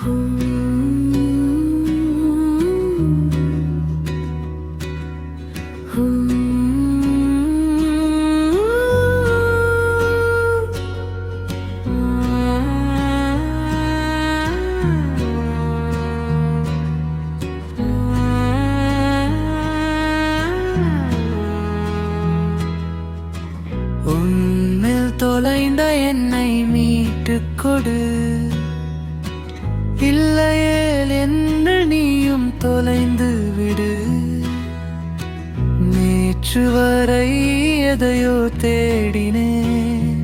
உன்னில் தொலைந்த என்னை மீட்டுக் கொடு, இல்லையேல் என்று நீயும் தொலைந்து விடு. நேற்று வரை எதையோ தேடினேன்,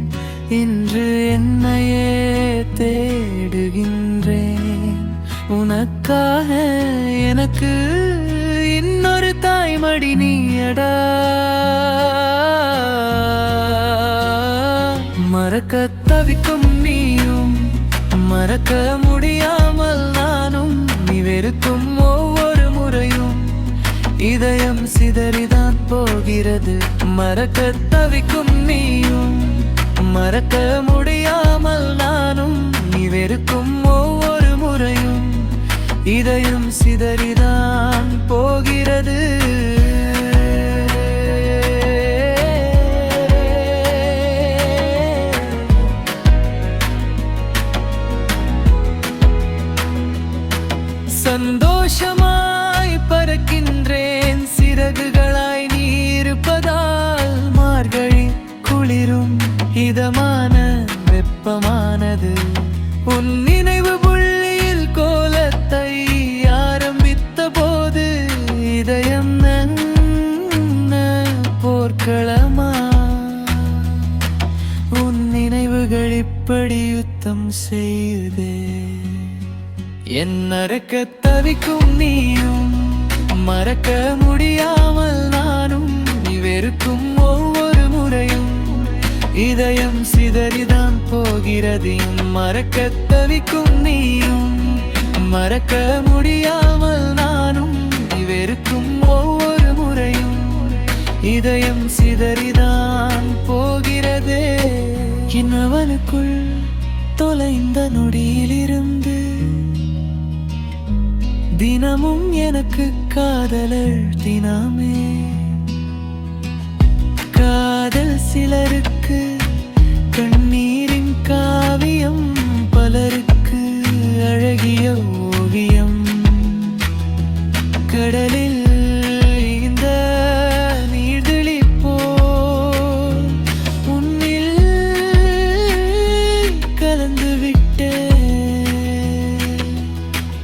இன்று என்னையே தேடுகின்றேன். உனக்காக எனக்கு இன்னொரு தாய்மடி நீயடா. மறக்க தவிக்கும் நீயும், மறக்க முடியாமல் நானும். நீ வெறுக்கும் ஒவ்வொரு முறையும் இதயம் சிதறிதான் போகிறது. மறக்க தவிக்கும் நீயும், மறக்க முடியாமல் நானும். நீ வெறுக்கும் ஒவ்வொரு முறையும் இதயம் சிதறிதான் போகிறது. சந்தோஷமாய் பறக்கின்றேன், சிறகுகளாய் நீ இருப்பதால். மார்கழி குளிரும் இதமான வெப்பமானது. உன் நினைவு புள்ளியில் கோலத்தை ஆரம்பித்த போது இதயம் போர்க்களமா. உன் நினைவுகள் இப்படி யுத்தம் செய்தே. என் மறக்க தவிக்கும் நீயும், மறக்க முடியாமல் நானும். நீ வெறுக்கும் ஒவ்வொரு முறையும் இதயம் சிதறிதான் போகிறது. மறக்க தவிக்கும் நீயும், மறக்க முடியாமல் நானும். நீ வெறுக்கும் ஒவ்வொரு முறையும் இதயம் சிதறிதான் போகிறதே. இன்னவனுக்குள் தொலைந்த நொடியிலிருந்து தினமும் எனக்கு காதலர் தினமே. காதல் சிலருக்கு கண்ணீரின் காவியம், பலருக்கு அழகிய ஓவியம். கடலில் இந்த நீர்துளி போல் உன்னில் கலந்து விட்டேன்.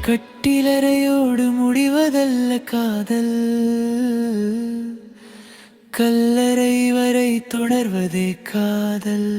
கட்டிலறையோடு முடிவதல்ல காதல், கல்லறை வரை தொடர்வதே காதல்.